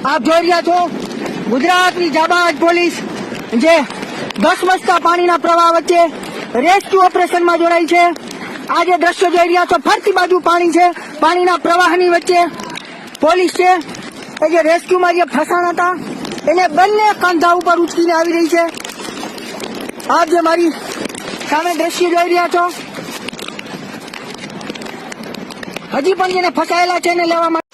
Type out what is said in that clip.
આપ જોઈ રહ્યા છો ગુજરાતની જાબાજ પોલીસ જે ધસમસતા પાણીના પ્રવાહ વચ્ચે રેસ્ક્યુ ઓપરેશનમાં જોડાઈ છે। આ જે દ્રશ્યો જોઈ રહ્યા છો ફરતી બાજુ પાણી છે, પાણીના પ્રવાહની વચ્ચે પોલીસ છે એ જે રેસ્ક્યુમાં જે ફસાણ હતા એને બંને કાંધા ઉપર ઉચકીને આવી રહી છે। આપ જે મારી સામે દ્રશ્ય જોઈ રહ્યા છો, હજી પણ જેને ફસાયેલા છે એને લેવા માટે